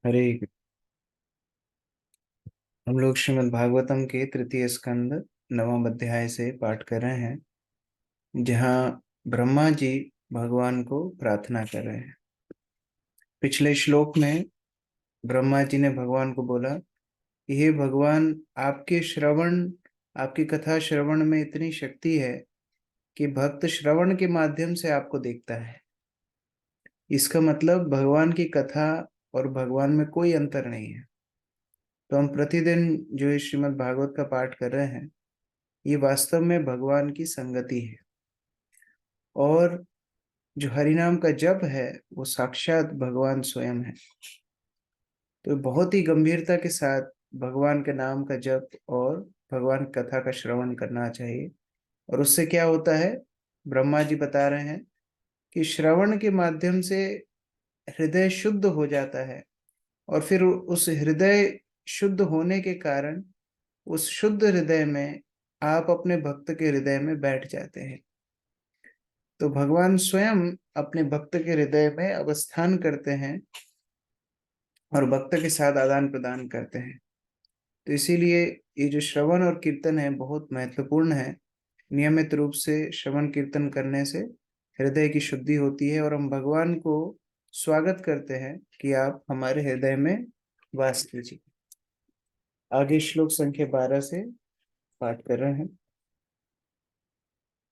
हरे। हम लोग श्रीमद् भागवतम के तृतीय स्कंद नवम अध्याय से पाठ कर रहे हैं, जहाँ ब्रह्मा जी भगवान को प्रार्थना कर रहे हैं। पिछले श्लोक में ब्रह्मा जी ने भगवान को बोला कि हे भगवान, आपकी कथा श्रवण में इतनी शक्ति है कि भक्त श्रवण के माध्यम से आपको देखता है। इसका मतलब भगवान की कथा और भगवान में कोई अंतर नहीं है। तो हम प्रतिदिन जो ये श्रीमद् भागवत का पाठ कर रहे हैं, ये वास्तव में भगवान की संगति है। और जो हरिनाम का जप है वो साक्षात भगवान स्वयं है। तो बहुत ही गंभीरता के साथ भगवान के नाम का जप और भगवान की कथा का श्रवण करना चाहिए। और उससे क्या होता है, ब्रह्मा जी बता रहे हैं कि श्रवण के माध्यम से हृदय शुद्ध हो जाता है। और फिर उस हृदय शुद्ध होने के कारण उस शुद्ध हृदय में आप अपने भक्त के हृदय में बैठ जाते हैं। तो भगवान स्वयं अपने भक्त के हृदय में अवस्थान करते हैं और भक्त के साथ आदान प्रदान करते हैं। तो इसीलिए ये जो श्रवण और कीर्तन है बहुत महत्वपूर्ण है। नियमित रूप से श्रवण कीर्तन करने से हृदय की शुद्धि होती है और हम भगवान को स्वागत करते हैं कि आप हमारे हृदय में वास कीजिए। आगे श्लोक संख्या 12 से पाठ कर रहे हैं।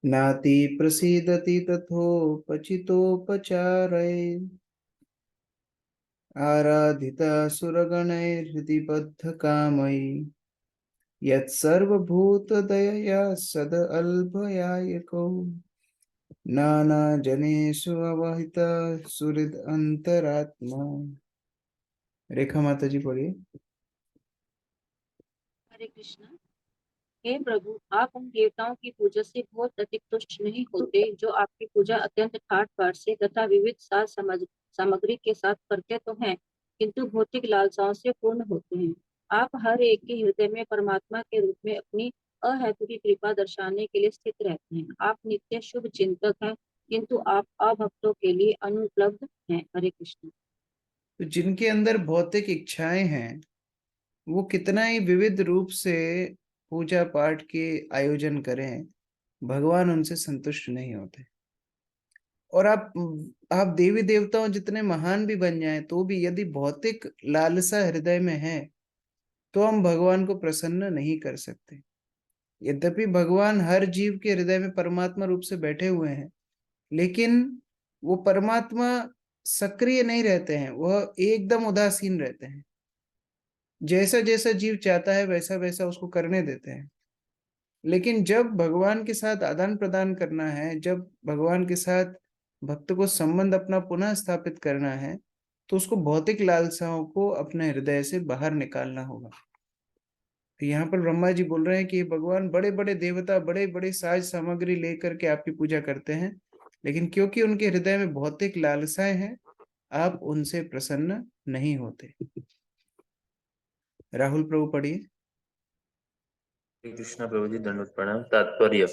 नाति प्रसीदति तथोपचितोपचारये आराधिता सुरगणैर्हृदि बद्ध कामयि यत्सर्वभूतदयया सद अल्पयायको नाना जनेषु अवहिता सुहृद अंतरात्मा। रेखा माता जी पढ़िए। हरे कृष्ण। हे प्रभु, आप उन देवताओं की पूजा से बहुत अधिक तुष्ट नहीं होते जो आपकी पूजा अत्यंत ठाट बाट से तथा विविध सामग्री के साथ करते तो हैं, किंतु भौतिक लालसाओं से पूर्ण होते हैं। आप हर एक के हृदय में परमात्मा के रूप में अपनी अहेतु की कृपा दर्शाने के लिए स्थित रहते हैं। आप नित्य शुभ चिंतक हैं, किंतु आप अभक्तों के लिए अनुपलब्ध हैं। हरे कृष्ण। तो जिनके अंदर भौतिक इच्छाएं हैं, वो कितना ही विविध रूप से पूजा पाठ के आयोजन करें, भगवान उनसे संतुष्ट नहीं होते। और आप देवी देवताओं जितने महान भी बन जाएं तो भी यदि भौतिक लालसा हृदय में है तो हम भगवान को प्रसन्न नहीं कर सकते। यद्यपि भगवान हर जीव के हृदय में परमात्मा रूप से बैठे हुए हैं, लेकिन वो परमात्मा सक्रिय नहीं रहते हैं, वह एकदम उदासीन रहते हैं। जैसा जैसा जीव चाहता है वैसा वैसा उसको करने देते हैं। लेकिन जब भगवान के साथ आदान प्रदान करना है, जब भगवान के साथ भक्त को संबंध अपना पुनः स्थापित करना है, तो उसको भौतिक लालसाओं को अपने हृदय से बाहर निकालना होगा। तो यहाँ पर ब्रह्मा जी बोल रहे हैं कि भगवान बड़े बड़े देवता बड़े बड़े साज सामग्री लेकर के आपकी पूजा करते हैं, लेकिन क्योंकि उनके हृदय में भौतिक लालसाएं हैं, आप उनसे प्रसन्न नहीं होते। राहुल प्रभु पढ़िए। श्री कृष्ण प्रभु जी, दंडवत प्रणाम। तात्पर्य: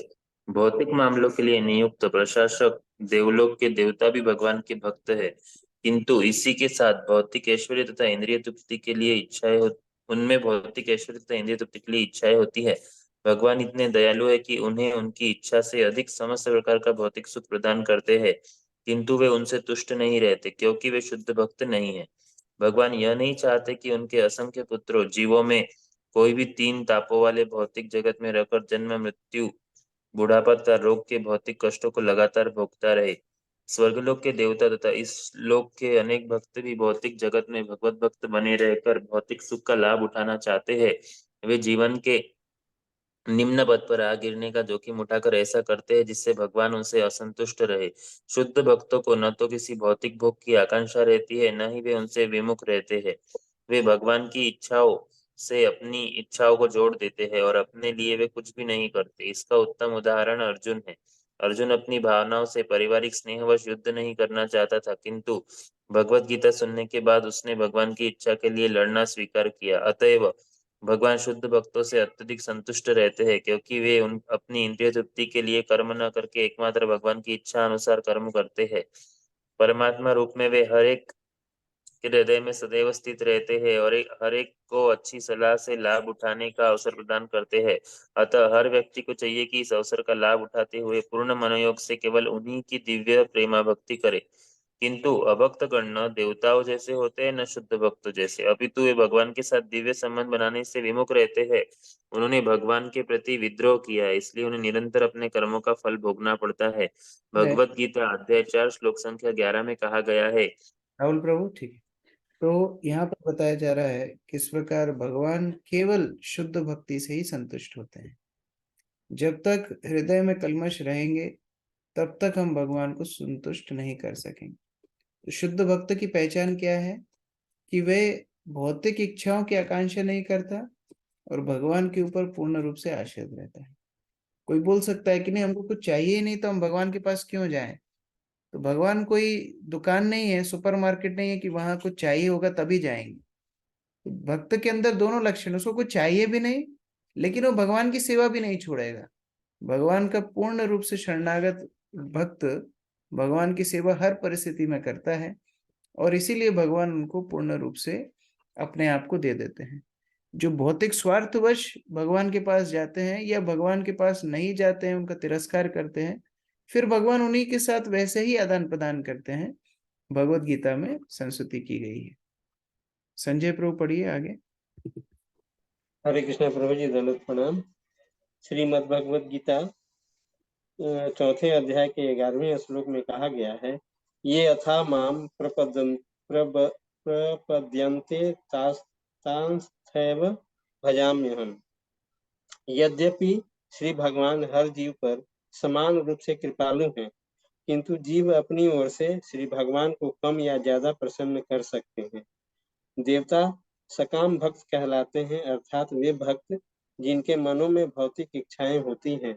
भौतिक मामलों के लिए नियुक्त प्रशासक देवलोक के देवता भी भगवान के भक्त है, किंतु इसी के साथ भौतिक ऐश्वर्य तथा इंद्रिय तृप्ति के लिए उनमें भौतिक ऐश्वर्य तथा इंद्रिय तृप्ति के लिए इच्छाएं होती है। भगवान इतने दयालु है कि उन्हें उनकी इच्छा से अधिक समस्त प्रकार का भौतिक सुख प्रदान करते हैं, किंतु वे उनसे तुष्ट नहीं रहते, क्योंकि वे शुद्ध भक्त नहीं है। भगवान यह नहीं चाहते कि उनके असंख्य पुत्रों जीवों में कोई भी तीन तापों वाले भौतिक जगत में रहकर जन्म मृत्यु बुढ़ापा तथा रोग के भौतिक कष्टों को लगातार भोगता रहे। स्वर्गलोक के देवता तथा इस लोक के अनेक भक्त भी भौतिक जगत में भगवत भक्त बने रहकर भौतिक सुख का लाभ उठाना चाहते हैं। वे जीवन के निम्न पद पर आ गिरने का जोखिम उठाकर ऐसा करते हैं जिससे भगवान उनसे असंतुष्ट रहे। शुद्ध भक्तों को न तो किसी भौतिक भोग की आकांक्षा रहती है, न ही वे उनसे विमुख रहते हैं। वे भगवान की इच्छाओं से अपनी इच्छाओं को जोड़ देते हैं और अपने लिए वे कुछ भी नहीं करते। इसका उत्तम उदाहरण अर्जुन है। अर्जुन अपनी भावनाओं से पारिवारिक स्नेहवश युद्ध नहीं करना चाहता था, किंतु भगवत गीता सुनने के बाद उसने भगवान की इच्छा के लिए लड़ना स्वीकार किया। अतएव भगवान शुद्ध भक्तों से अत्यधिक संतुष्ट रहते हैं, क्योंकि वे उन अपनी इंद्रिय तृप्ति के लिए कर्म न करके एकमात्र भगवान की इच्छा अनुसार कर्म करते हैं। परमात्मा रूप में वे हर एक के हृदय में सदैव स्थित रहते हैं और हर एक को अच्छी सलाह से लाभ उठाने का अवसर प्रदान करते हैं। अतः हर व्यक्ति को चाहिए कि इस अवसर का लाभ उठाते हुए पूर्ण मनोयोग से केवल उन्हीं की दिव्य प्रेमा भक्ति करे। किंतु अभक्त गण न देवताओं जैसे होते हैं न शुद्ध भक्त जैसे, अपितु वे भगवान के साथ दिव्य संबंध बनाने से विमुख रहते हैं। उन्होंने भगवान के प्रति विद्रोह किया है, इसलिए उन्हें निरंतर अपने कर्मों का फल भोगना पड़ता है। भगवत गीता अध्याय 4 श्लोक संख्या 11 में कहा गया है। राहुल प्रभु ठीक है। तो यहाँ पर बताया जा रहा है किस प्रकार भगवान केवल शुद्ध भक्ति से ही संतुष्ट होते हैं। जब तक हृदय में कल्मश रहेंगे तब तक हम भगवान को संतुष्ट नहीं कर सकेंगे। तो शुद्ध भक्त की पहचान क्या है कि वे भौतिक इच्छाओं की आकांक्षा नहीं करता और भगवान के ऊपर पूर्ण रूप से आश्रित रहता है। कोई बोल सकता है कि नहीं, हमको कुछ चाहिए ही नहीं तो हम भगवान के पास क्यों जाएं। तो भगवान कोई दुकान नहीं है, सुपरमार्केट नहीं है कि वहां कुछ चाहिए होगा तभी जाएंगे। तो भक्त के अंदर दोनों लक्षण, उसको कुछ चाहिए भी नहीं लेकिन वो भगवान की सेवा भी नहीं छोड़ेगा। भगवान का पूर्ण रूप से शरणागत भक्त भगवान की सेवा हर परिस्थिति में करता है और इसीलिए भगवान उनको पूर्ण रूप से अपने आप को दे देते हैं। जो भौतिक स्वार्थवश भगवान के पास जाते हैं या भगवान के पास नहीं जाते हैं, उनका तिरस्कार करते हैं, फिर भगवान उन्हीं के साथ वैसे ही आदान प्रदान करते हैं। भगवत गीता में संस्तुति की गई है। संजय प्रभु पढ़िए आगे। हरे कृष्ण प्रभु जी, दंडवत प्रणाम। श्रीमद् भगवद गीता चौथे अध्याय के 11वें श्लोक में कहा गया है, ये अथा माम प्रपद्यन्ते तांस्थैव भजाम्यहम्। यद्यपि श्री भगवान हर जीव पर समान रूप से कृपालु हैं, किंतु जीव अपनी ओर से श्री भगवान को कम या ज्यादा प्रसन्न कर सकते हैं। देवता सकाम भक्त कहलाते हैं, अर्थात वे भक्त जिनके मनों में भौतिक इच्छाएं होती हैं,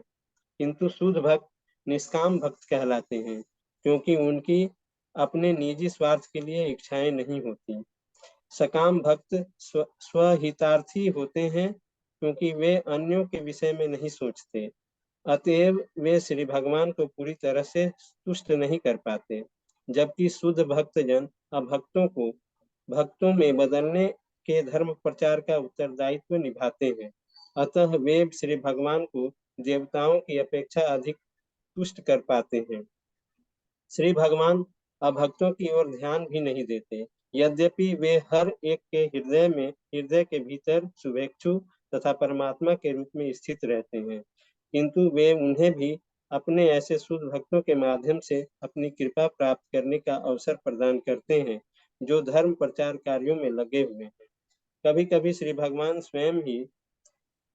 किंतु शुद्ध भक्त निष्काम भक्त कहलाते हैं, क्योंकि उनकी अपने निजी स्वार्थ के लिए इच्छाएं नहीं होती। सकाम भक्त स्वहितार्थी होते हैं, क्योंकि वे अन्यों के विषय में नहीं सोचते, अतएव वे श्री भगवान को पूरी तरह से तुष्ट नहीं कर पाते। जबकि शुद्ध भक्तजन अभक्तों को भक्तों में बदलने के धर्म प्रचार का उत्तरदायित्व निभाते हैं। अतः वे श्री भगवान को देवताओं की अपेक्षा अधिक तुष्ट कर पाते हैं। श्री भगवान अभक्तों की ओर ध्यान भी नहीं देते, यद्यपि वे हर एक के हृदय के भीतर शुभेच्छु तथा परमात्मा के रूप में स्थित रहते हैं, किंतु वे उन्हें भी अपने ऐसे शुद्ध भक्तों के माध्यम से अपनी कृपा प्राप्त करने का अवसर प्रदान करते हैं, जो धर्म प्रचार कार्यों में लगे हुए हैं। कभी कभी श्री भगवान स्वयं ही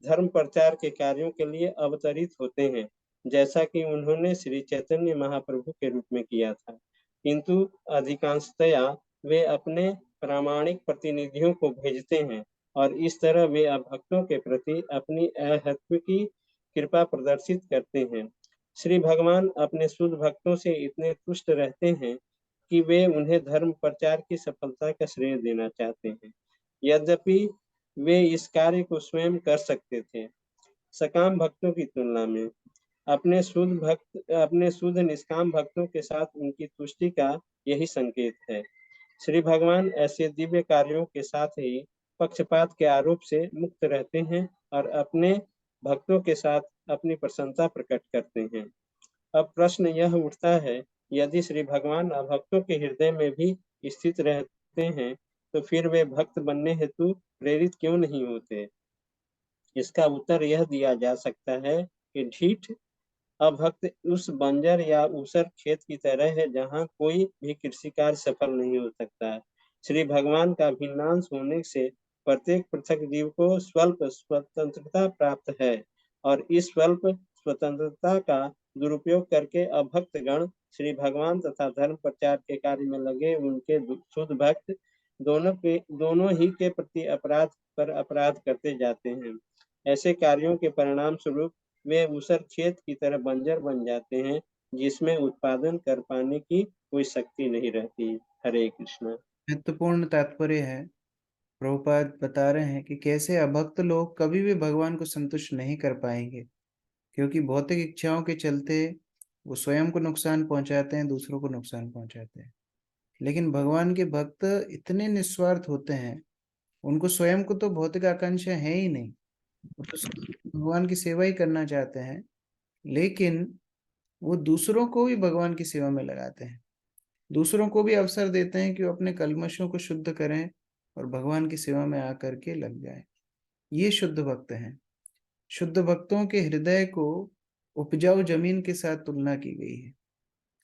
धर्म प्रचार के कार्यों के लिए अवतरित होते हैं, जैसा कि उन्होंने श्री चैतन्य महाप्रभु के रूप में किया था, किंतु अधिकांशतया वे अपने प्रामाणिक प्रतिनिधियों को भेजते हैं और इस तरह वे भक्तों के प्रति अपनी अहत्व की कृपा प्रदर्शित करते हैं। श्री भगवान अपने शुद्ध भक्तों से इतने तुष्ट रहते हैं कि वे उन्हें धर्म प्रचार की सफलता का श्रेय देना चाहते हैं, यद्यपि वे इस कार्य को स्वयं कर सकते थे। सकाम भक्तों की तुलना में अपने शुद्ध निष्काम भक्तों के साथ उनकी तुष्टि का यही संकेत है। श्री भगवान ऐसे दिव्य कार्यों के साथ ही पक्षपात के आरोप से मुक्त रहते हैं और अपने भक्तों के साथ अपनी प्रसन्नता प्रकट करते हैं। अब प्रश्न यह उठता है, यदि श्री भगवान अभक्तों के हृदय में भी स्थित रहते हैं, तो फिर वे भक्त बनने हेतु प्रेरित क्यों नहीं होते? इसका उत्तर यह दिया जा सकता है कि ढीठ अभक्त उस बंजर या ऊसर खेत की तरह है, जहाँ कोई भी कृषि कार्य सफल नहीं हो सकता है। श्री भगवान का भिन्नांश होने से प्रत्येक पृथक जीव को स्वल्प स्वतंत्रता प्राप्त है और इस स्वल्प स्वतंत्रता का दुरुपयोग करके अभक्त गण श्री भगवान तथा धर्म प्रचार के कार्य में लगे उनके शुद्ध भक्त दोनों ही के प्रति अपराध पर अपराध करते जाते हैं। ऐसे कार्यों के परिणाम स्वरूप वे ऊसर खेत की तरह बंजर बन जाते हैं, जिसमें उत्पादन कर पाने की कोई शक्ति नहीं रहती। हरे कृष्ण। महत्वपूर्ण तात्पर्य है। प्रभुपाद बता रहे हैं कि कैसे अभक्त लोग कभी भी भगवान को संतुष्ट नहीं कर पाएंगे, क्योंकि भौतिक इच्छाओं के चलते वो स्वयं को नुकसान पहुंचाते हैं, दूसरों को नुकसान पहुंचाते हैं। लेकिन भगवान के भक्त इतने निस्वार्थ होते हैं, उनको स्वयं को तो भौतिक आकांक्षा है ही नहीं, वो तो सिर्फ भगवान की सेवा ही करना चाहते हैं, लेकिन वो दूसरों को भी भगवान की सेवा में लगाते हैं, दूसरों को भी अवसर देते हैं कि वो अपने कल्मशों को शुद्ध करें और भगवान की सेवा में आकर के लग जाए। ये शुद्ध भक्त हैं। शुद्ध भक्तों के हृदय को उपजाऊ जमीन के साथ तुलना की गई है।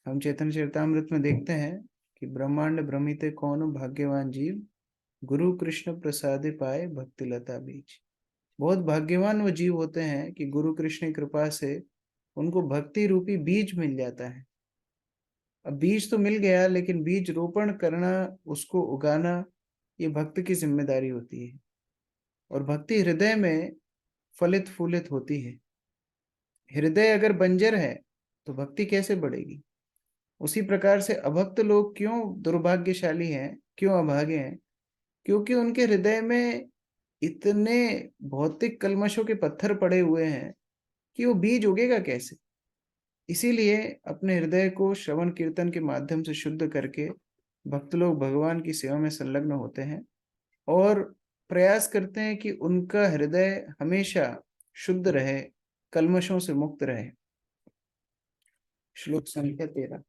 हम चैतन्य चरितामृत में देखते हैं कि ब्रह्मांड भ्रमिते कौन भाग्यवान जीव, गुरु कृष्ण प्रसादे पाए भक्ति लता बीज। बहुत भाग्यवान वो जीव होते हैं कि गुरु कृष्ण की कृपा से उनको भक्ति रूपी बीज मिल जाता है। अब बीज तो मिल गया, लेकिन बीज रोपण करना, उसको उगाना, ये भक्त की जिम्मेदारी होती है। और भक्ति हृदय में फलित फूलित होती है। हृदय अगर बंजर है तो भक्ति कैसे बढ़ेगी? उसी प्रकार से अभक्त लोग क्यों दुर्भाग्यशाली हैं, क्यों अभागे हैं? क्योंकि उनके हृदय में इतने भौतिक कल्मशों के पत्थर पड़े हुए हैं कि वो बीज उगेगा कैसे? इसीलिए अपने हृदय को श्रवण कीर्तन के माध्यम से शुद्ध करके भक्त लोग भगवान की सेवा में संलग्न होते हैं और प्रयास करते हैं कि उनका हृदय हमेशा शुद्ध रहे, कल्मशों से मुक्त रहे। श्लोक संख्या 13।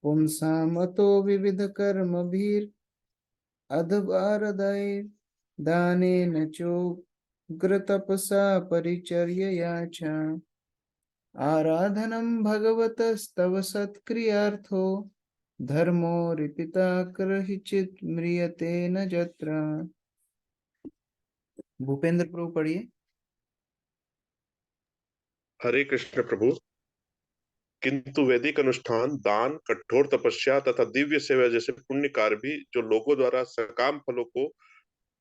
पुंसामतो विविध कर्म भीर अधबारदय दानेन चोग्र तपसा परिचर्यया च आराधनम भगवतस्तव सत्क्रियार्थो धर्मो रिपिता करहिचित म्रियते न जत्र। भूपेंद्र प्रभु पढ़िए। हरे कृष्ण प्रभु। किंतु वैदिक अनुष्ठान, दान, कठोर तपस्या तथा दिव्य सेवा जैसे पुण्य कार्य भी जो लोगों द्वारा सकाम फलों को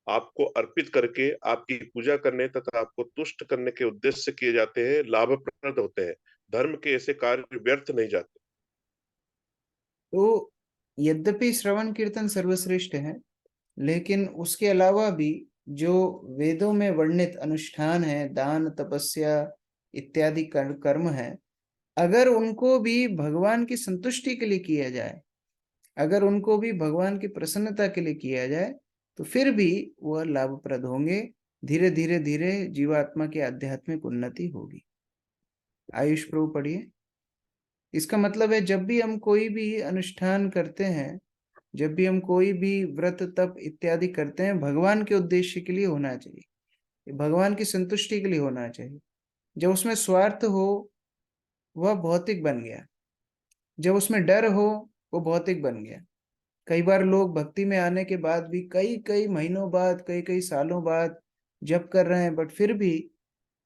आपको अर्पित करके आपकी पूजा करने तथा आपको तुष्ट करने के उद्देश्य से किए जाते हैं, लाभप्रद होते हैं। धर्म के ऐसे कार्य व्यर्थ नहीं जाते। तो यद्यपि श्रवण कीर्तन सर्वश्रेष्ठ है, लेकिन उसके अलावा भी जो वेदों में वर्णित अनुष्ठान है, दान, तपस्या इत्यादि कर्म है, अगर उनको भी भगवान की संतुष्टि के लिए किया जाए, अगर उनको भी भगवान की प्रसन्नता के लिए किया जाए, तो फिर भी वह लाभप्रद होंगे। धीरे धीरे धीरे जीवात्मा की आध्यात्मिक उन्नति होगी। आयुष प्रभु पढ़िए। इसका मतलब है जब भी हम कोई भी अनुष्ठान करते हैं, जब भी हम कोई भी व्रत तप इत्यादि करते हैं, भगवान के उद्देश्य के लिए होना चाहिए, भगवान की संतुष्टि के लिए होना चाहिए। जब उसमें स्वार्थ हो वह भौतिक बन गया, जब उसमें डर हो वो भौतिक बन गया। कई बार लोग भक्ति में आने के बाद भी कई कई महीनों बाद, कई कई सालों बाद जप कर रहे हैं, बट फिर भी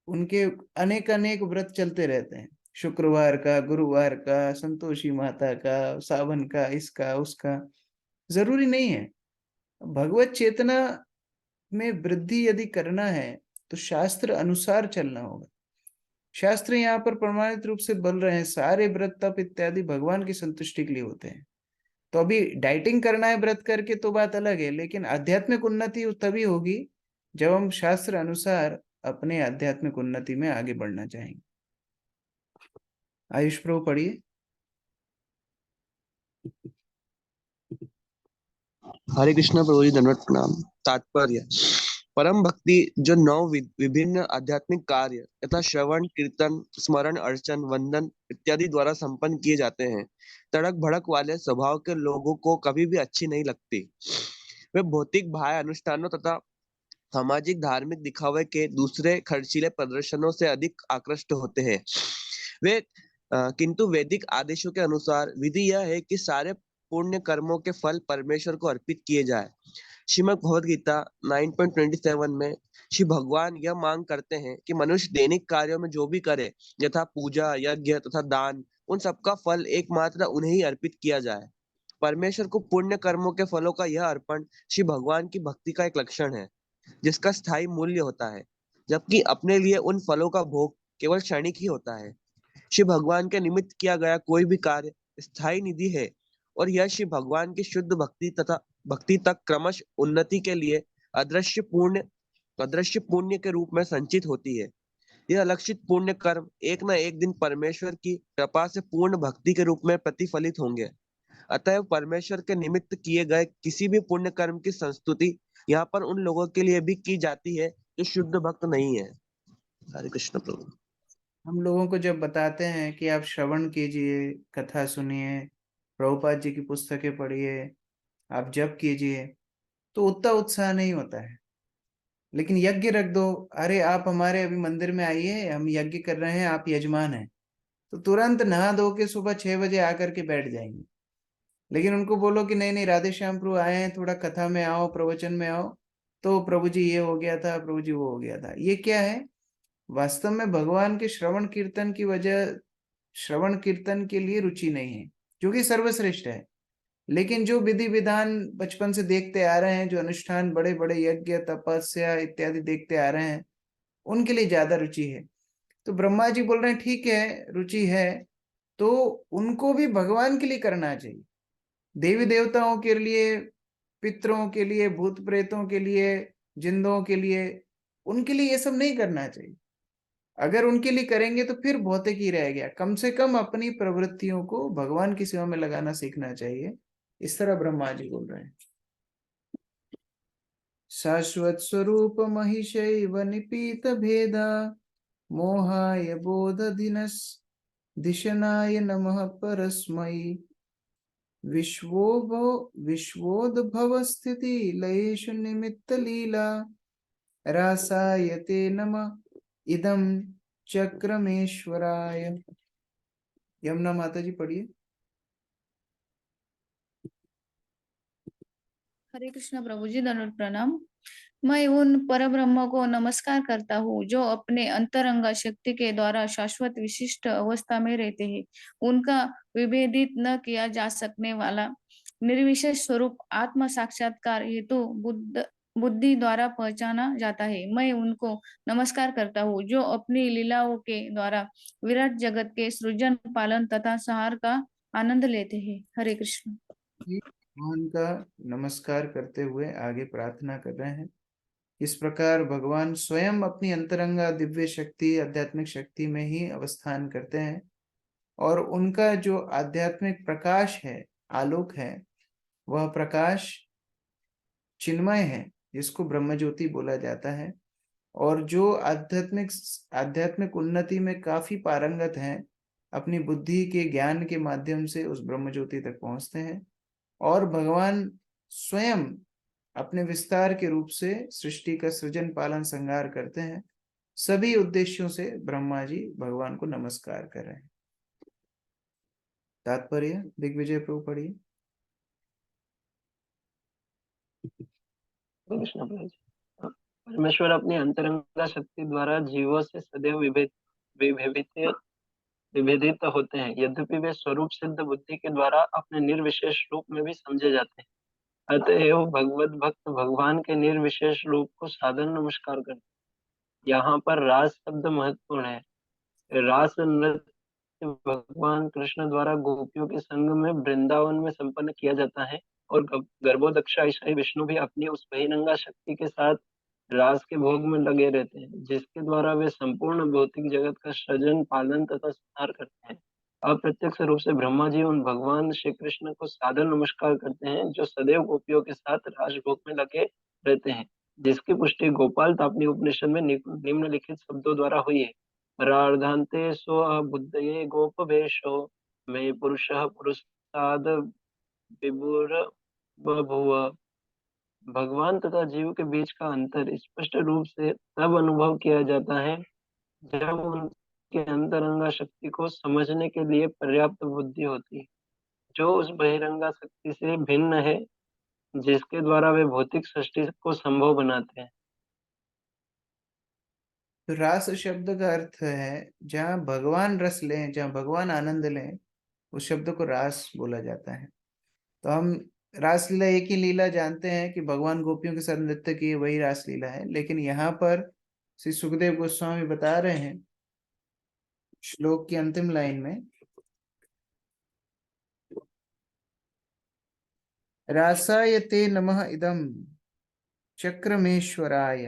उनके अनेक अनेक व्रत चलते रहते हैं, शुक्रवार का, गुरुवार का, संतोषी माता का, सावन का, इसका उसका। जरूरी नहीं है। भगवत चेतना में वृद्धि यदि करना है तो शास्त्र अनुसार चलना होगा। शास्त्र यहाँ पर प्रमाणित रूप से बोल रहे हैं सारे व्रत तप इत्यादि भगवान की संतुष्टि के लिए होते हैं। तो अभी डाइटिंग करना है व्रत करके तो बात अलग है, लेकिन आध्यात्मिक उन्नति तभी होगी जब हम शास्त्र अनुसार अपने आध्यात्मिक उन्नति में आगे बढ़ना चाहेंगे। आयुष प्रभु पढ़िए। हरे कृष्ण प्रभु जी, दंडवत प्रणाम। तात्पर्य: परम भक्ति जो 9 विभिन्न आध्यात्मिक कार्य तथा श्रवण कीर्तन स्मरण अर्चन वंदन इत्यादि द्वारा संपन्न किए जाते हैं, तड़क भड़क वाले स्वभाव के लोगों को कभी भी अच्छी नहीं लगती। वे भौतिक बाह्य अनुष्ठानों तथा सामाजिक धार्मिक दिखावे के दूसरे खर्चीले प्रदर्शनों से अधिक आकृष्ट होते हैं। वे किंतु वैदिक आदेशों के अनुसार विधि यह है कि सारे पुण्य कर्मों के फल परमेश्वर को अर्पित किए जाए। श्रीमद् भगवद गीता 9.27 में श्री भगवान यह मांग करते हैं कि मनुष्य दैनिक कार्यों में जो भी करे, यथा पूजा, यज्ञ तथा दान, उन सबका फल एकमात्र उन्हें ही अर्पित किया जाए। परमेश्वर को पुण्य कर्मों के फलों का यह अर्पण श्री भगवान की भक्ति का एक लक्षण है, जिसका स्थायी मूल्य होता है, जबकि अपने लिए उन फलों का भोग केवल क्षणिक ही होता है। श्री भगवान के निमित्त किया गया कोई भी कार्य स्थायी निधि है और यह श्री भगवान की शुद्ध भक्ति तथा भक्ति तक क्रमश उन्नति के लिए अदृश्य पुण्य के रूप में संचित होती है। यह अलक्षित पुण्य कर्म एक न एक दिन परमेश्वर की कृपा से पूर्ण भक्ति के रूप में प्रतिफलित होंगे। अतएव परमेश्वर के निमित्त किए गए किसी भी पुण्य कर्म की संस्तुति यहाँ पर उन लोगों के लिए भी की जाती है जो शुद्ध भक्त नहीं है। हरे कृष्ण प्रभु। हम लोगों को जब बताते हैं कि आप श्रवण कीजिए, कथा सुनिए, प्रभुपाद जी की पुस्तकें पढ़िए, आप जप कीजिए, तो उतना उत्साह नहीं होता है। लेकिन यज्ञ रख दो, अरे आप हमारे अभी मंदिर में आइए, हम यज्ञ कर रहे हैं, आप यजमान हैं, तो तुरंत नहा धो के सुबह 6 बजे आकर के बैठ जाएंगे। लेकिन उनको बोलो कि नहीं नहीं, राधे श्याम प्रभु आए हैं, थोड़ा कथा में आओ, प्रवचन में आओ, तो प्रभु जी ये हो गया था, प्रभु जी वो हो गया था। ये क्या है? वास्तव में भगवान के श्रवण कीर्तन की वजह, श्रवण कीर्तन के लिए रुचि नहीं है, जो कि सर्वश्रेष्ठ है। लेकिन जो विधि विधान बचपन से देखते आ रहे हैं, जो अनुष्ठान, बड़े बड़े यज्ञ तपस्या इत्यादि देखते आ रहे हैं, उनके लिए ज्यादा रुचि है। तो ब्रह्मा जी बोल रहे हैं ठीक है, रुचि है, तो उनको भी भगवान के लिए करना चाहिए। देवी देवताओं के लिए, पितरों के लिए, भूत प्रेतों के लिए, जिंदों के लिए, उनके लिए ये सब नहीं करना चाहिए। अगर उनके लिए करेंगे तो फिर भौतिक ही रह गया। कम से कम अपनी प्रवृत्तियों को भगवान की सेवा में लगाना सीखना चाहिए। इस तरह ब्रह्मा जी बोल रहे हैं। शाश्वत स्वरूप महिषैव निपीत भेदा मोहाय बोधधिनस् दिशनाय नमः परस्मै विश्वोद्भव स्थिति लयेषु निमित्त लीला रासाय ते नमः इदम चक्रमेश्वराय। यमुना माता जी पढ़िए। हरे कृष्ण प्रभु जी, दंडवत प्रणाम। मैं उन परब्रह्म को नमस्कार करता हूँ जो अपने अंतरंग शक्ति के द्वारा शाश्वत विशिष्ट अवस्था में रहते हैं। उनका विभेदित न किया जा सकने वाला निर्विशेष स्वरूप आत्म साक्षात्कार हेतु बुद्धि द्वारा पहचाना जाता है। मैं उनको नमस्कार करता हूँ जो अपनी लीलाओं के द्वारा विराट जगत के सृजन, पालन तथा संहार का आनंद लेते हैं। हरे कृष्ण। भगवान का नमस्कार करते हुए आगे प्रार्थना कर रहे हैं। इस प्रकार भगवान स्वयं अपनी अंतरंगा दिव्य शक्ति, आध्यात्मिक शक्ति में ही अवस्थान करते हैं, और उनका जो आध्यात्मिक प्रकाश है, आलोक है, वह प्रकाश चिन्मय है, जिसको ब्रह्म ज्योति बोला जाता है। और जो आध्यात्मिक उन्नति में काफी पारंगत हैं, अपनी बुद्धि के ज्ञान के माध्यम से उस ब्रह्म ज्योति तक पहुंचते हैं। और भगवान स्वयं अपने विस्तार के रूप से सृष्टि का सृजन, पालन, संहार करते हैं। सभी उद्देश्यों से ब्रह्मा जी भगवान को नमस्कार कर रहे हैं। तात्पर्य दिग्विजय प्रभु पढ़िए। कृष्ण प्रभु जी। परमेश्वर अपनी अंतरंगा शक्ति द्वारा जीवों से सदैव विभेदित होते हैं, यद्यपि वे स्वरूप सिद्ध बुद्धि के द्वारा अपने निर्विशेष रूप में भी समझे जाते हैं। अतएव भगवत भक्त भगवान के निर्विशेष रूप को सादर नमस्कार करते हैं। यहाँ पर रास शब्द महत्वपूर्ण है। रास नृत्य भगवान कृष्ण द्वारा गोपियों के संग में वृंदावन में संपन्न किया जाता है, और गर्भोदक्ष ईसाई विष्णु भी अपनी उस बहिरंगा शक्ति के साथ रास के भोग में लगे रहते हैं, जिसके द्वारा वे संपूर्ण भौतिक जगत का सृजन, पालन तथा संहार करते हैं। अप्रत्यक्ष रूप से ब्रह्मा जी उन भगवान श्री कृष्ण को सादर नमस्कार करते हैं जो सदैव गोपियों के साथ रास भोग में लगे रहते हैं, जिसकी पुष्टि गोपाल तापनी उपनिषद में निम्नलिखित शब्दों द्वारा हुई है। परार्धान्ते स्वबुद्धये गोपवेशो मे पुरुषः पुरुषाद विभुर बभूव। भगवान तथा जीव के बीच का अंतर स्पष्ट रूप से तब अनुभव किया जाता है जब उनके अंतरंगा शक्ति को समझने के लिए पर्याप्त बुद्धि होती है, जो उस बहिरंगा शक्ति से भिन्न है, जिसके द्वारा वे भौतिक सृष्टि को संभव बनाते हैं। तो रास शब्द का अर्थ है जहाँ भगवान रस लें, जहाँ भगवान आनंद लें, उस शब्द को रास बोला जाता है। तो हम रासलीला एक ही लीला जानते हैं कि भगवान गोपियों के साथ नृत्य किए, वही रासलीला है। लेकिन यहाँ पर श्री सुखदेव गोस्वामी बता रहे हैं श्लोक की अंतिम लाइन में, रासाय ते नमः इदम चक्रमेश्वराय।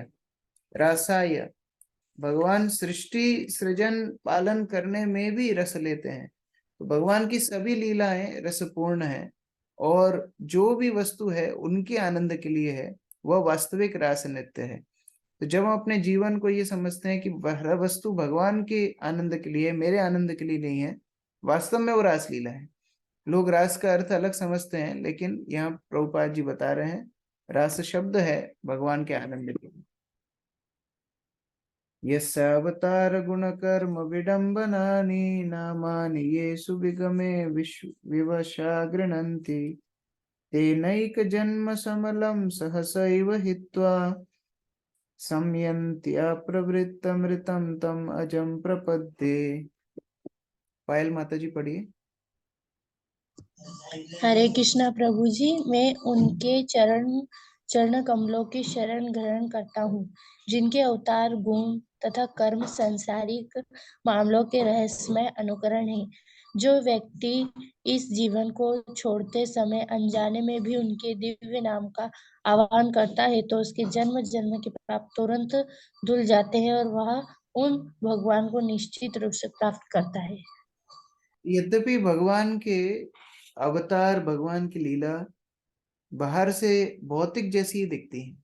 रासाय, भगवान सृष्टि, सृजन, पालन करने में भी रस लेते हैं। तो भगवान की सभी लीलाएं रसपूर्ण है। और जो भी वस्तु है उनके आनंद के लिए है, वह वास्तविक रास नृत्य है। तो जब हम अपने जीवन को ये समझते हैं कि हर वस्तु भगवान के आनंद के लिए, मेरे आनंद के लिए नहीं है, वास्तव में वो रासलीला है। लोग रास का अर्थ अलग समझते हैं, लेकिन यहाँ प्रभुपाद जी बता रहे हैं रास शब्द है भगवान के आनंद के लिए। यस्यावतार गुण कर्म विडम्बनानि नामानि ये सुविगमे विश्व विवशा गृह्णन्ति तेनैक जन्म समलम सहसैव हित्वा संयन्त्या प्रवृत्तमृतं तम अजम प्रपद्ये। पायल माता जी पढ़िए। हरे कृष्णा प्रभु जी, मैं उनके चरण कमलों की शरण ग्रहण करता हूँ जिनके अवतार गुण तथा कर्म सांसारिक मामलों के रहस्यमय अनुकरण है। जो व्यक्ति इस जीवन को छोड़ते समय अनजाने में भी उनके दिव्य नाम का आह्वान करता है तो उसके जन्म जन्म के पाप तुरंत धुल जाते हैं और वह उन भगवान को निश्चित रूप से प्राप्त करता है। यद्यपि भगवान के अवतार, भगवान की लीला बाहर से भौतिक जैसी ही दिखती है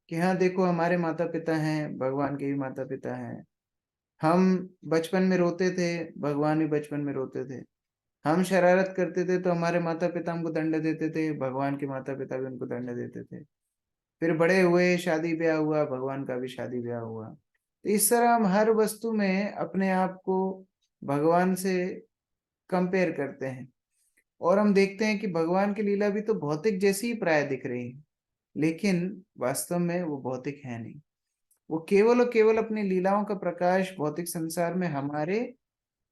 कि हाँ देखो हमारे माता पिता हैं, भगवान के भी माता पिता हैं। हम बचपन में रोते थे, भगवान भी बचपन में रोते थे। हम शरारत करते थे तो हमारे माता पिता हमको दंड देते थे, भगवान के माता पिता भी उनको दंड देते थे। फिर बड़े हुए, शादी ब्याह हुआ, भगवान का भी शादी ब्याह हुआ। तो इस तरह हम हर वस्तु में अपने आप को भगवान से कंपेयर करते हैं और हम देखते हैं कि भगवान की लीला भी तो भौतिक जैसी ही प्राय दिख रही है, लेकिन वास्तव में वो भौतिक है नहीं। वो केवल और केवल अपनी लीलाओं का प्रकाश भौतिक संसार में हमारे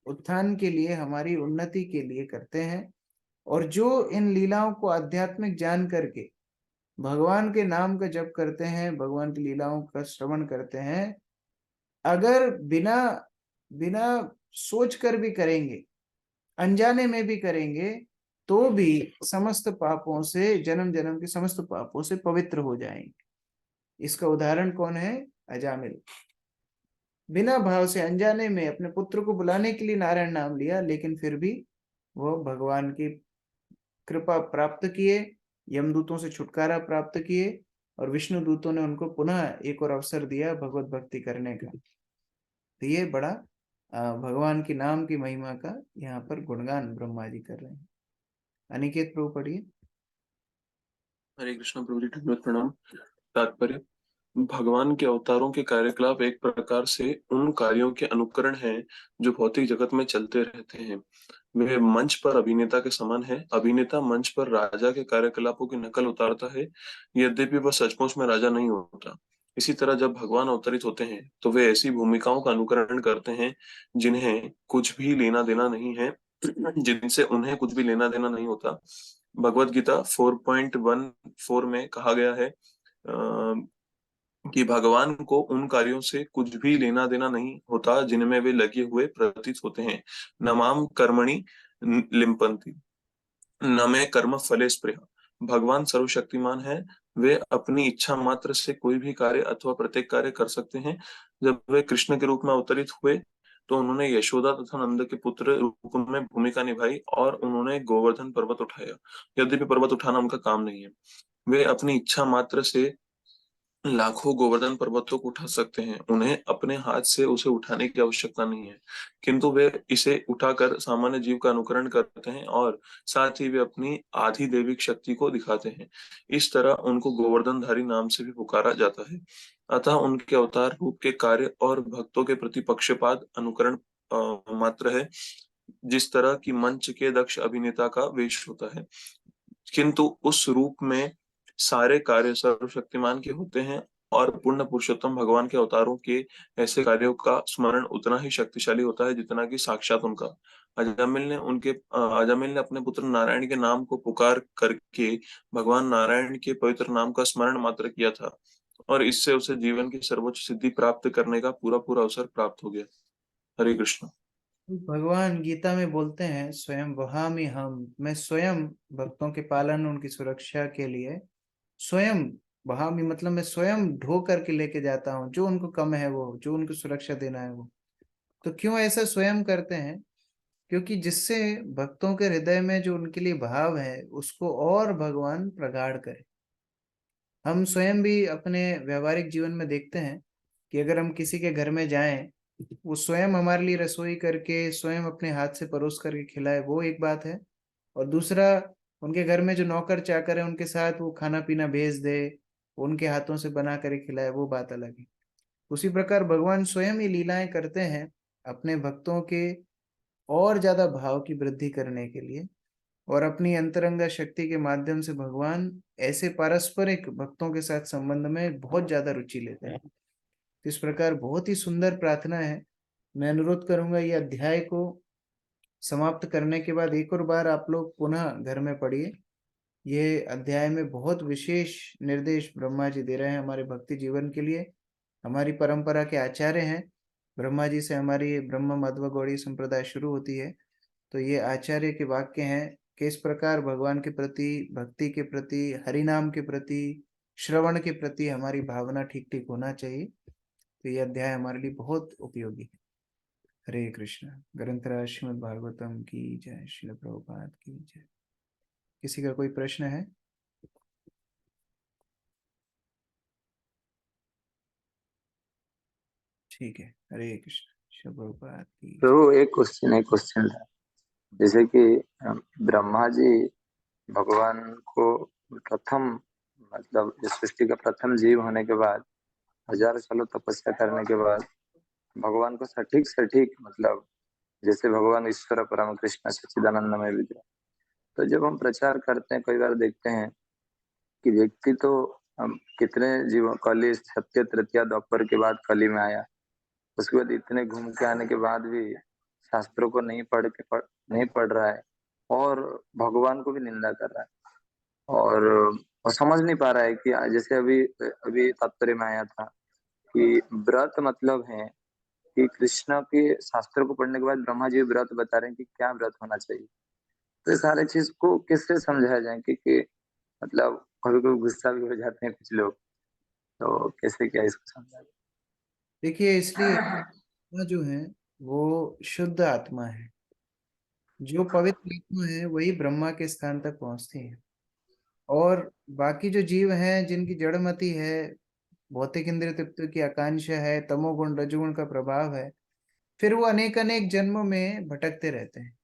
उत्थान के लिए, हमारी उन्नति के लिए करते हैं। और जो इन लीलाओं को आध्यात्मिक जान करके भगवान के नाम का जप करते हैं, भगवान की लीलाओं का श्रवण करते हैं, अगर बिना बिना सोच कर भी करेंगे, अनजाने में भी करेंगे, तो भी समस्त पापों से, जन्म जन्म के समस्त पापों से पवित्र हो जाएंगे। इसका उदाहरण कौन है? अजामिल। बिना भाव से अनजाने में अपने पुत्र को बुलाने के लिए नारायण नाम लिया, लेकिन फिर भी वो भगवान की कृपा प्राप्त किए, यमदूतों से छुटकारा प्राप्त किए और विष्णु दूतों ने उनको पुनः एक और अवसर दिया भगवत भक्ति करने का। तो ये बड़ा भगवान के नाम की महिमा का यहाँ पर गुणगान ब्रह्मा जी कर रहे हैं। अनिकेत प्रभु पढ़िए। हरे कृष्ण प्रभु जी, दंडवत प्रणाम। तात्पर्य: भगवान के अवतारों के कार्यकलाप एक प्रकार से उन कार्यों के अनुकरण हैं जो भौतिक जगत में चलते रहते हैं। वे मंच पर अभिनेता के समान है। अभिनेता मंच पर राजा के कार्यकलापों की नकल उतारता है, यद्यपि वह सचमुच में राजा नहीं होता। इसी तरह जब भगवान अवतरित होते हैं तो वे ऐसी भूमिकाओं का अनुकरण करते हैं जिन्हें कुछ भी लेना देना नहीं है, जिनसे उन्हें कुछ भी लेना देना नहीं होता। भगवत गीता 4.14 में कहा गया है कि भगवान को उन कार्यों से कुछ भी लेना देना नहीं होता जिनमें वे लगे हुए प्रतीत होते हैं। न माम कर्मणि लिम्पन्ति न मे कर्म फले स्पृहा। भगवान सर्वशक्तिमान है, वे अपनी इच्छा मात्र से कोई भी कार्य अथवा प्रत्येक कार्य कर सकते हैं। जब वे कृष्ण के रूप में अवतरित हुए तो उन्होंने यशोदा तथा नंद के पुत्र रूप में भूमिका निभाई और उन्होंने गोवर्धन पर्वत उठाया। यद्यपि पर्वत उठाना उनका काम नहीं है, वे अपनी इच्छा मात्र से लाखों गोवर्धन पर्वतों को उठा सकते हैं। उन्हें अपने हाथ से उसे उठाने की आवश्यकता नहीं है, किंतु वे इसे उठाकर सामान्य जीव का अनुकरण करते हैं और साथ ही वे अपनी आधी दैविक शक्ति को दिखाते हैं। इस तरह उनको गोवर्धनधारी नाम से भी पुकारा जाता है। अतः उनके अवतार रूप के कार्य और भक्तों के प्रति पक्षपात अनुकरण मात्र है, जिस तरह की मंच के दक्ष अभिनेता का वेश होता है, किंतु उस रूप में सारे कार्य सर्वशक्तिमान के होते हैं और पूर्ण पुरुषोत्तम भगवान के अवतारों के ऐसे कार्यों का स्मरण उतना ही शक्तिशाली होता है जितना कि साक्षात उनका। अजामिल ने अपने पुत्र नारायण के नाम को पुकार करके भगवान नारायण के पवित्र नाम का स्मरण मात्र किया था और इससे उसे जीवन की सर्वोच्च सिद्धि प्राप्त करने का पूरा पूरा अवसर प्राप्त हो गया। हरे कृष्ण। भगवान गीता में बोलते हैं स्वयं वहामि हम, मैं स्वयं भक्तों के पालन, उनकी सुरक्षा के लिए स्वयं वहामि, मतलब मैं स्वयं ढो करके लेके जाता हूँ। जो उनको कम है, वो जो उनको सुरक्षा देना है वो। तो क्यों ऐसा स्वयं करते हैं? क्योंकि जिससे भक्तों के हृदय में जो उनके लिए भाव है उसको और भगवान प्रगाढ़ करे। हम स्वयं भी अपने व्यवहारिक जीवन में देखते हैं कि अगर हम किसी के घर में जाएं, वो स्वयं हमारे लिए रसोई करके स्वयं अपने हाथ से परोस करके खिलाए, वो एक बात है। और दूसरा, उनके घर में जो नौकर चाकर है उनके साथ वो खाना पीना भेज दे, उनके हाथों से बना कर खिलाए, वो बात अलग है। उसी प्रकार भगवान स्वयं ही लीलाएं करते हैं अपने भक्तों के और ज्यादा भाव की वृद्धि करने के लिए, और अपनी अंतरंगा शक्ति के माध्यम से भगवान ऐसे पारस्परिक भक्तों के साथ संबंध में बहुत ज्यादा रुचि लेते हैं। तो इस प्रकार बहुत ही सुंदर प्रार्थना है। मैं अनुरोध करूंगा ये अध्याय को समाप्त करने के बाद एक और बार आप लोग पुनः घर में पढ़िए। ये अध्याय में बहुत विशेष निर्देश ब्रह्मा जी दे रहे हैं हमारे भक्ति जीवन के लिए। हमारी परंपरा के आचार्य हैं, ब्रह्मा जी से हमारी ब्रह्म मध्व गौड़ी संप्रदाय शुरू होती है। तो ये आचार्य के वाक्य हैं कि इस प्रकार भगवान के प्रति, भक्ति के प्रति, हरिनाम के प्रति, श्रवण के प्रति हमारी भावना ठीक ठीक होना चाहिए। तो ये अध्याय हमारे लिए बहुत उपयोगी है। हरे कृष्ण। ग्रंथराज श्रीमद् भागवतम की जय। श्रील प्रभुपाद की जय। किसी का कोई प्रश्न है? ठीक है, हरे कृष्ण। श्रील प्रभुपाद की जय। तो एक क्वेश्चन था, जैसे कि ब्रह्मा जी भगवान को प्रथम, मतलब इस सृष्टि का प्रथम जीव होने के बाद 1000 सालों तपस्या करने के बाद भगवान को सटीक मतलब जैसे भगवान ईश्वर परम कृष्ण सच्चिदानंद में विद्या, तो जब हम प्रचार करते हैं कई बार देखते हैं कि व्यक्ति तो कितने जीवों, कली सत्य तृतीया द्वापर के बाद कली में आया, उसके बाद इतने घूम के आने के बाद भी शास्त्रों को नहीं पढ़ रहा है और भगवान को भी निंदा कर रहा है, और समझ नहीं पा रहा है कि जैसे अभी अभी तात्पर्य में आया था कि व्रत मतलब है कि कृष्ण के शास्त्रों को पढ़ने के बाद ब्रह्मा जी व्रत बता रहे हैं कि क्या व्रत होना चाहिए। तो ये सारे चीज को किससे समझाया जाए, क्योंकि मतलब कभी कभी गुस्सा भी हो जाते हैं कुछ लोग, तो कैसे क्या इसको समझाया जाए? देखिए, इसलिए आत्मा जो है वो शुद्ध आत्मा है। जो पवित्र आत्मा है वही ब्रह्मा के स्थान तक पहुंचती है। और बाकी जो जीव हैं जिनकी जड़मति है, भौतिक इंद्रिय तृप्ति की आकांक्षा है, तमोगुण रजोगुण का प्रभाव है, फिर वो अनेक अनेक जन्मों में भटकते रहते हैं।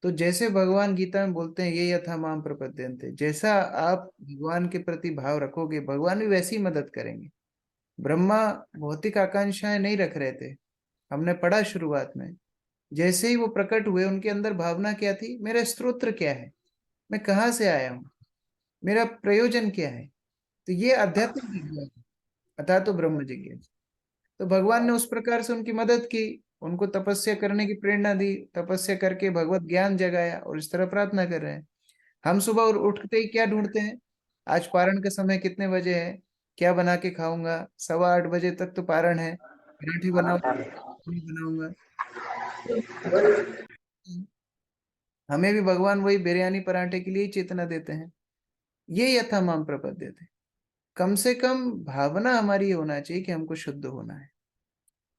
तो जैसे भगवान गीता में बोलते हैं, ये यथा माम प्रपद्यन्ते, जैसा आप भगवान के प्रति भाव रखोगे भगवान भी वैसी मदद करेंगे। ब्रह्मा भौतिक आकांक्षाएं नहीं रख रहे थे, हमने पढ़ा शुरुआत में। जैसे ही वो प्रकट हुए उनके अंदर भावना क्या थी, मेरा स्तोत्र क्या है, मैं कहाँ से आया हूँ, मेरा प्रयोजन क्या है। तो ये आध्यात्मिक जिज्ञासा, अथा तो ब्रह्म जिज्ञासा। तो भगवान ने उस प्रकार से उनकी मदद की, उनको तपस्या करने की प्रेरणा दी, तपस्या करके भगवत ज्ञान जगाया, और इस तरह प्रार्थना कर रहे हैं। हम सुबह उठते ही क्या ढूंढते हैं, आज पारण का समय कितने बजे है, क्या बना के खाऊंगा, 8:15 बजे तक तो पारण है, पराठे बनाऊंगा। हमें भी भगवान वही बिरयानी पराठे के लिए ही चेतना देते हैं। ये यथा माम प्रपद्य थे। कम से कम भावना हमारी ये होना चाहिए कि हमको शुद्ध होना है।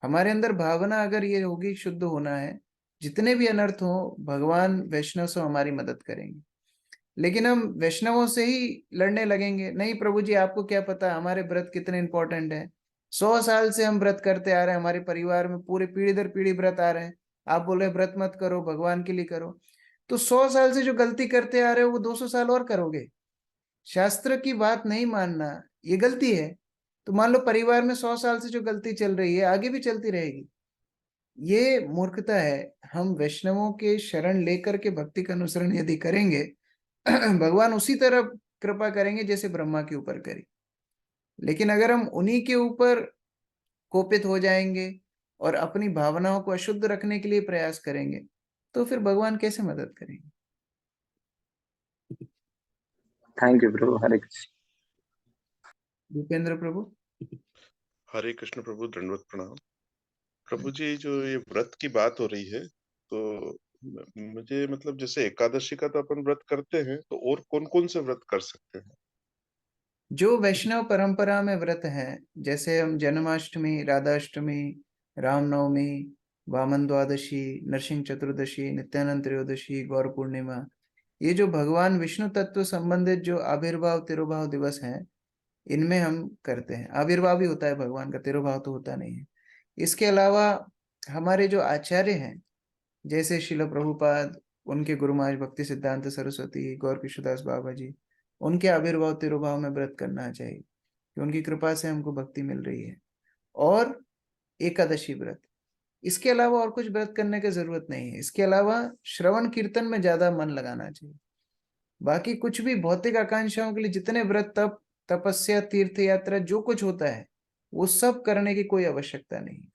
हमारे अंदर भावना अगर ये होगी शुद्ध होना है, जितने भी अनर्थ हो भगवान वैष्णव से हमारी मदद करेंगे। लेकिन हम वैष्णवों से ही लड़ने लगेंगे, नहीं प्रभु जी आपको क्या पता हमारे व्रत कितने इंपॉर्टेंट है, 100 साल से हम व्रत करते आ रहे हैं, हमारे परिवार में पूरे पीढ़ी दर पीढ़ी व्रत आ रहे हैं, आप बोल रहे व्रत मत करो, भगवान के लिए करो। तो 100 साल से जो गलती करते आ रहे हो वो 200 साल और करोगे। शास्त्र की बात नहीं मानना ये गलती है। तो मान लो परिवार में 100 साल से जो गलती चल रही है आगे भी चलती रहेगी, ये मूर्खता है। हम वैष्णवों के शरण लेकर के भक्ति का अनुसरण यदि करेंगे भगवान उसी तरह कृपा करेंगे जैसे ब्रह्मा के ऊपर करी। लेकिन अगर हम उन्हीं के ऊपर कोपित हो जाएंगे और अपनी भावनाओं को अशुद्ध रखने के लिए प्रयास करेंगे, तो फिर भगवान कैसे मदद करेंगे। थैंक यू प्रभु। हरे कृष्ण। भूपेंद्र प्रभु। हरे कृष्ण प्रभु, दंडवत प्रणाम। प्रभु जी, जो ये व्रत की बात हो रही है, तो मुझे मतलब जैसे एकादशी का तो अपन व्रत करते हैं, तो और कौन कौन से व्रत कर सकते हैं? जो वैष्णव परंपरा में व्रत हैं, जैसे हम जन्माष्टमी, राधाष्टमी, रामनवमी, वामन द्वादशी, नरसिंह चतुर्दशी, नित्यानंद त्रयोदशी, गौर पूर्णिमा, ये जो भगवान विष्णु तत्व संबंधित जो आविर्भाव तिरुभाव दिवस हैं, इनमें हम करते हैं। आविर्भाव ही होता है भगवान का, तिरुभाव तो होता नहीं है। इसके अलावा हमारे जो आचार्य हैं, जैसे शिल प्रभुपाद, उनके गुरु महाराज भक्ति सिद्धांत सरस्वती, गौर किशोरदास बाबा जी, उनके आविर्भाव तिरुभाव में व्रत करना चाहिए कि उनकी कृपा से हमको भक्ति मिल रही है। और एकादशी व्रत, इसके अलावा और कुछ व्रत करने की जरूरत नहीं है। इसके अलावा श्रवण कीर्तन में ज्यादा मन लगाना चाहिए। बाकी कुछ भी भौतिक आकांक्षाओं के लिए जितने व्रत, तप, तपस्या, तीर्थ यात्रा, जो कुछ होता है वो सब करने की कोई आवश्यकता नहीं।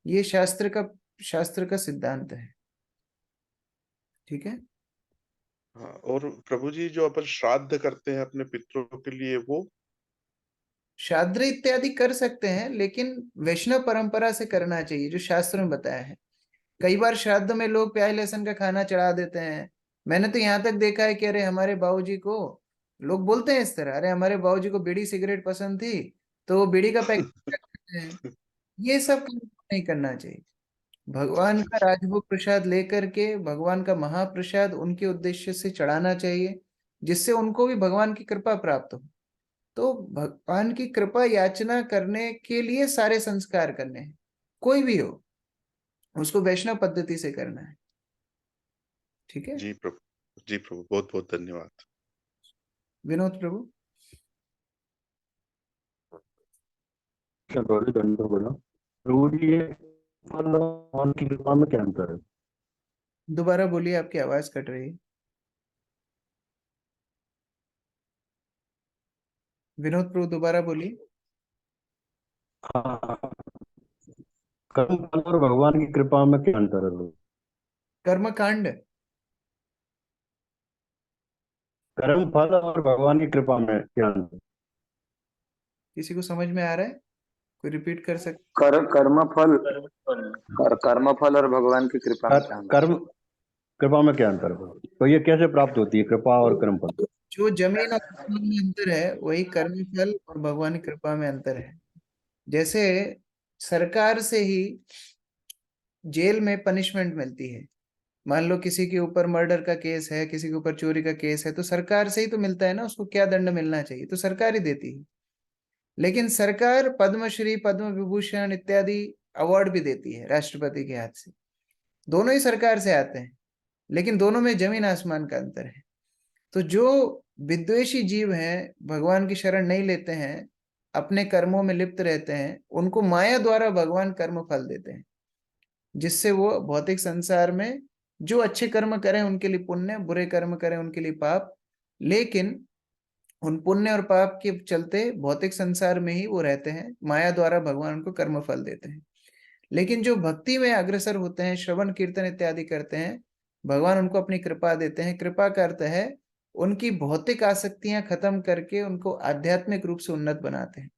ये शास्त्र का सिद्धांत है। ठीक है। हाँ, और प्रभु जी जो अपन श्राद्ध करते हैं अपने पितरों के लिए, वो श्राद्ध इत्यादि कर सकते हैं, लेकिन वैष्णव परंपरा से करना चाहिए जो शास्त्र में बताया है। कई बार श्राद्ध में लोग प्याज लहसुन का खाना चढ़ा देते हैं। मैंने तो यहाँ तक देखा है कि अरे हमारे बाबूजी को, लोग बोलते हैं इस तरह, अरे हमारे बाबूजी को बीड़ी सिगरेट पसंद थी तो वो बीड़ी का पैकेट रखते हैं। ये सब काम नहीं करना चाहिए। भगवान का राजभोग प्रसाद लेकर के भगवान का महाप्रसाद उनके उद्देश्य से चढ़ाना चाहिए, जिससे उनको भी भगवान की कृपा प्राप्त हो। तो भगवान की कृपा याचना करने के लिए सारे संस्कार करने हैं, कोई भी हो, उसको वैष्णव पद्धति से करना है। ठीक है। जी प्रभु, जी प्रभु, बहुत बहुत धन्यवाद। विनोद प्रभु। प्रभु जी, ये फल और भगवान की कृपा में क्या अंतर है? दोबारा बोलिए, आपकी आवाज कट रही है। विनोद प्रभु दोबारा बोलिए। हाँ, कर्म फल और भगवान की कृपा में क्या अंतर है? कर्मकांड। कर्म फल और भगवान की कृपा में क्या अंतर? किसी को समझ में आ रहा है? कोई रिपीट कर सकते? कर्म फल और भगवान की कृपा में क्या अंतर? कर्म कृपा में क्या अंतर है? तो ये कैसे प्राप्त होती है कृपा और कर्म फल? जो जमीन और आसमान में अंतर है, वही कर्म फल और भगवान की कृपा में अंतर है। जैसे सरकार से ही जेल में पनिशमेंट मिलती है। मान लो किसी के ऊपर मर्डर का केस है, किसी के ऊपर चोरी का केस है, तो सरकार से ही तो मिलता है ना, उसको क्या दंड मिलना चाहिए, तो सरकार ही देती है। लेकिन सरकार पद्मश्री, पद्म विभूषण इत्यादि अवार्ड भी देती है राष्ट्रपति के हाथ से। दोनों ही सरकार से आते हैं, लेकिन दोनों में जमीन आसमान का अंतर है। तो जो विद्वेषी जीव हैं, भगवान की शरण नहीं लेते हैं, अपने कर्मों में लिप्त रहते हैं, उनको माया द्वारा भगवान कर्म फल देते हैं, जिससे वो भौतिक संसार में जो अच्छे कर्म करें उनके लिए पुण्य, बुरे कर्म करें उनके लिए पाप। लेकिन उन पुण्य और पाप के चलते भौतिक संसार में ही वो रहते हैं, माया द्वारा भगवान उनको कर्म फल देते हैं। लेकिन जो भक्ति में अग्रसर होते हैं, श्रवण कीर्तन इत्यादि करते हैं, भगवान उनको अपनी कृपा देते हैं। कृपा का अर्थ है उनकी भौतिक आसक्तियां खत्म करके उनको आध्यात्मिक रूप से उन्नत बनाते हैं।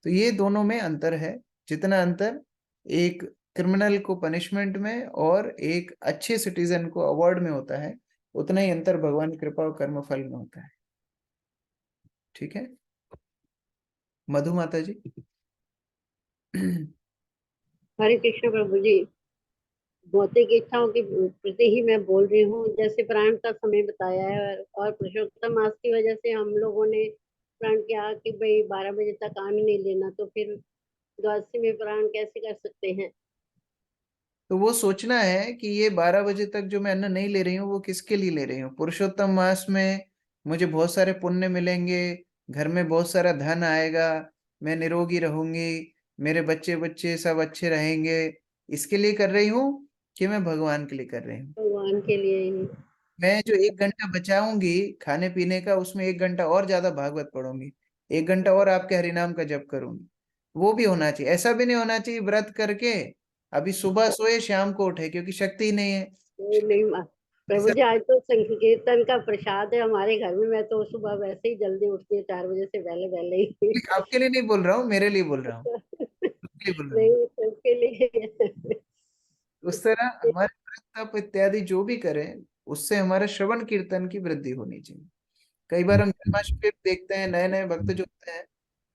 तो ये दोनों में अंतर है। जितना अंतर एक क्रिमिनल को पनिशमेंट में और एक अच्छे सिटीजन को अवार्ड में होता है, उतना ही अंतर भगवान की कृपा और कर्म फल में होता है। ठीक है। मधु माता जी। हरे कृष्ण प्रभु जी, भौतिक इच्छाओं के प्रति ही मैं बोल रही हूँ। जैसे प्राण का समय बताया है और पुरुषोत्तम मास की वजह से हम लोगों ने प्रण किया कि भाई 12 बजे तक आन नहीं लेना, तो फिर द्वादशी में प्राण कैसे कर सकते हैं? तो वो सोचना है कि ये 12 बजे तक जो मैं अन्न नहीं ले रही हूँ वो किसके लिए ले रही हूँ। पुरुषोत्तम मास में मुझे बहुत सारे पुण्य मिलेंगे, घर में बहुत सारा धन आएगा, मैं निरोगी रहूंगी, मेरे बच्चे बच्चे सब अच्छे रहेंगे, इसके लिए कर रही हूँ कि मैं भगवान के लिए कर रही हूँ। भगवान के लिए ही। मैं जो 1 घंटा बचाऊंगी खाने पीने का, उसमें 1 घंटा और ज्यादा भागवत पढ़ूंगी, 1 घंटा और आपके हरिनाम का जप करूंगी। वो भी होना चाहिए। ऐसा भी नहीं होना चाहिए व्रत करके अभी सुबह सोए शाम को उठे, क्योंकि शक्ति ही नहीं है। नहीं प्रभु जी, आज तो संकीर्तन का प्रसाद है हमारे घर में। मैं तो सुबह वैसे ही जल्दी उठती हूँ, 4 बजे से पहले पहले ही। आपके लिए नहीं बोल रहा हूँ, मेरे लिए बोल रहा हूँ, आपके लिए बोल रहा हूँ। नहीं, सबके लिए। उस तरह हमारे व्रत तप इत्यादि जो भी करें, उससे हमारे श्रवण कीर्तन की वृद्धि होनी चाहिए। कई बार हम जन्माष्टमी पे देखते हैं नए नए भक्त जो होते हैं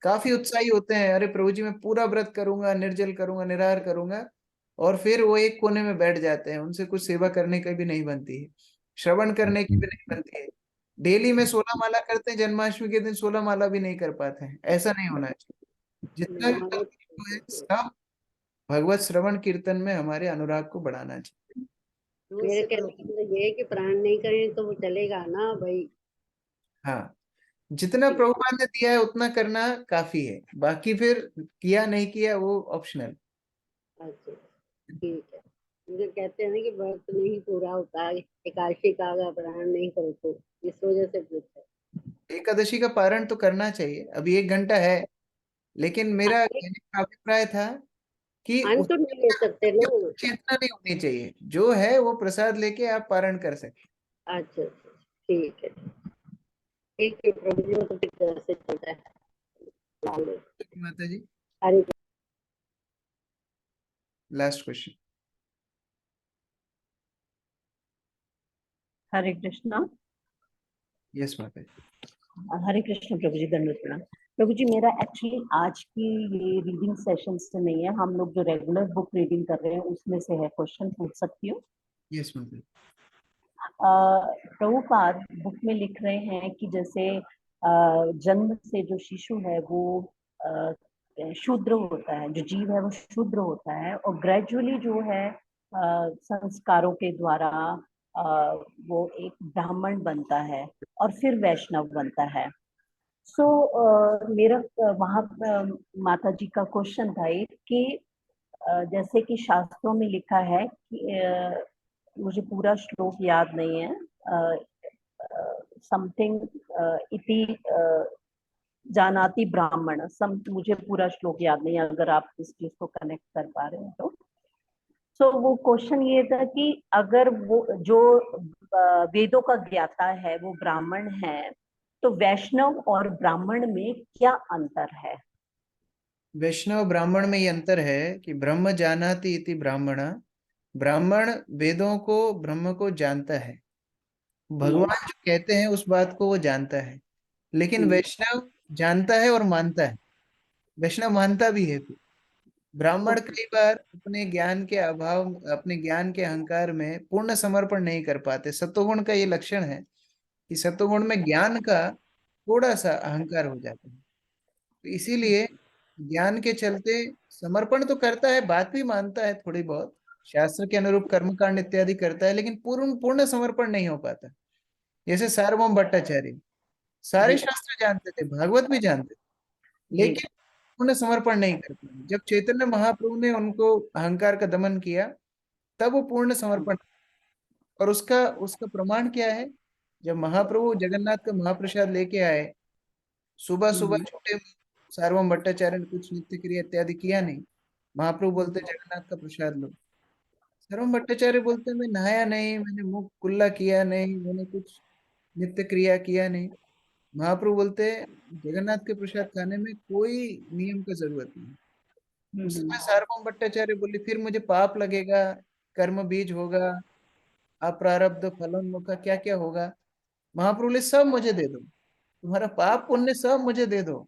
काफी उत्साही होते हैं, अरे प्रभु जी मैं पूरा व्रत करूंगा, निर्जल करूंगा, निराहार करूंगा। और फिर वो एक कोने में बैठ जाते हैं, उनसे कुछ सेवा करने की भी नहीं बनती है, श्रवण करने की भी नहीं बनती है। डेली में 16 माला करते हैं, जन्माष्टमी के दिन 16 माला भी नहीं कर पाते हैं। ऐसा नहीं होना चाहिए। जितना भी हमारे भक्त है सब भगवत श्रवण कीर्तन में हमारे अनुराग को बढ़ाना चाहिए। मेरे कहने का मतलब ये है कि प्राण नहीं करें तो वो चलेगा ना भाई। हाँ, जितना प्रभुपाद ने दिया है उतना करना काफी है, बाकी फिर किया नहीं किया वो ऑप्शनल। अच्छा ठीक है। मुझे कहते हैं ना कि व्रत नहीं पूरा होता, एकादशी का अगर प्राण नहीं करो तो, इस वजह से पूछा। एकादशी का पारण तो करना चाहिए, अभी 1 घंटा है, लेकिन मेरा कहने का अभिप्राय था कि अन्न तो नहीं ले सकते ना। चेतना नहीं होनी चाहिए, जो है वो प्रसाद लेके आप पारण कर सके। अच्छा अच्छा ठीक है। ठीक है प्रभु जी, वो तो फिर जैसे चलता है। माता जी, हरे लास्ट क्वेश्चन। हरे कृष्णा। यस माता जी। हरे कृष्ण प्रभु जी, दंडवत प्रणाम। प्रभु जी, मेरा एक्चुअली आज की ये रीडिंग सेशन से नहीं है, हम लोग जो रेगुलर बुक रीडिंग कर रहे हैं उसमें से है। क्वेश्चन पूछ सकती हूँ? यस माता जी। प्रभुपाद बुक में लिख रहे हैं कि जैसे जन्म से जो शिशु है वो शूद्र होता है, जो जीव है वो शूद्र होता है, और ग्रेजुअली जो है संस्कारों के द्वारा वो एक ब्राह्मण बनता है और फिर वैष्णव बनता है। सो मेरा वहाँ माता जी का क्वेश्चन था एक कि जैसे कि शास्त्रों में लिखा है कि मुझे पूरा श्लोक याद नहीं है, समथिंग इति जानाति ब्राह्मण, मुझे पूरा श्लोक याद नहीं है, अगर आप इस चीज को कनेक्ट कर पा रहे हैं तो। सो वो क्वेश्चन ये था कि अगर वो जो वेदों का ज्ञाता है वो ब्राह्मण है, तो वैष्णव और ब्राह्मण में क्या अंतर है? वैष्णव ब्राह्मण में ये अंतर है कि ब्रह्म जानाति इति ब्राह्मण, ब्राह्मण वेदों को ब्रह्म को जानता है, भगवान जो कहते हैं उस बात को वो जानता है। लेकिन वैष्णव जानता है और मानता है, वैष्णव मानता भी है। ब्राह्मण कई बार अपने ज्ञान के अभाव, अपने ज्ञान के अहंकार में पूर्ण समर्पण नहीं कर पाते। सत्वगुण का ये लक्षण है कि सत्वगुण में ज्ञान का थोड़ा सा अहंकार हो जाता है, तो इसीलिए ज्ञान के चलते समर्पण तो करता है, बात भी मानता है थोड़ी बहुत, शास्त्र के अनुरूप कर्मकांड इत्यादि करता है, लेकिन पूर्ण पूर्ण समर्पण नहीं हो पाता। जैसे सार्वभौम भट्टाचार्य सारे शास्त्र जानते थे, भागवत भी जानते थे, लेकिन पूर्ण समर्पण नहीं कर पाए। जब चैतन्य महाप्रभु ने उनको अहंकार का दमन किया, तब वो पूर्ण समर्पण। और उसका उसका प्रमाण क्या है? जब महाप्रभु जगन्नाथ का महाप्रसाद लेके आए, सुबह सुबह छोटे सार्वभौम भट्टाचार्य ने कुछ नित्य क्रिया इत्यादि किया नहीं। महाप्रभु बोलते जगन्नाथ का प्रसाद लो। सार्वभौम भट्टाचार्य बोलते मैं नहाया नहीं, मैंने मुख कुल्ला किया नहीं, मैंने कुछ नित्य क्रिया किया नहीं। महाप्रभु बोलते जगन्नाथ के प्रसाद खाने में कोई नियम का जरूरत नहीं। उस समय सार्वभौम भट्टाचार्य बोले फिर मुझे पाप लगेगा, कर्म बीज होगा, अप्रारब्ध फलोन्मुख, क्या क्या होगा। महाप्रभु बोले सब मुझे दे दो, तुम्हारा पाप पुण्य सब मुझे दे दो,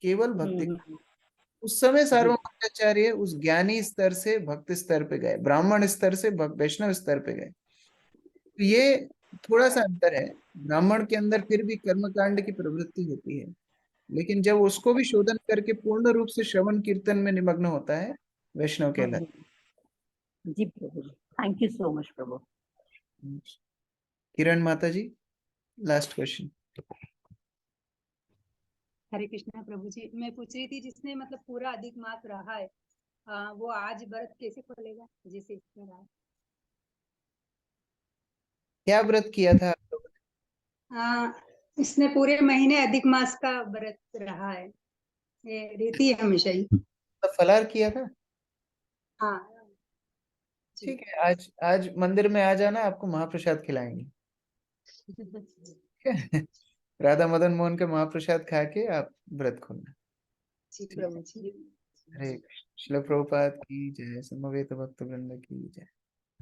केवल भक्ति। उस समय सार्वभौम भट्टाचार्य उस ज्ञानी स्तर से भक्त स्तर पे गए, ब्राह्मण स्तर से वैष्णव स्तर पे गए। तो ये थोड़ा सा अंतर है। ब्राह्मण के अंदर फिर भी कर्मकांड की प्रवृत्ति होती है, लेकिन जब उसको भी शोधन करके पूर्ण रूप से श्रवण कीर्तन में निमग्न होता है, वैष्णव कहलाता है। जी प्रभु जी, थैंक यू सो मच प्रभु। किरण माता जी, लास्ट क्वेश्चन। हरे कृष्णा प्रभु जी, मैं पूछ रही थी जिसने मतलब पूरा अधिक मास रहा है, वो आज व्रत कैसे खोलेगा जिसे इसमें रहा? क्या व्रत किया था आप लोगों ने? इसने पूरे महीने अधिक मास का व्रत रहा है, ये रहती है हमेशा ही। तो फलार किया था? हाँ ठीक है, आज आज मंदिर में आ जाना, आपको महाप्रसाद खिलाएंगे। राधा मदन मोहन का महाप्रसाद खा के आप व्रत खोलना। जी प्रभु जी। हरे कृष्ण। श्रील प्रभुपाद की जय, समवेत भक्त वृंद की जय।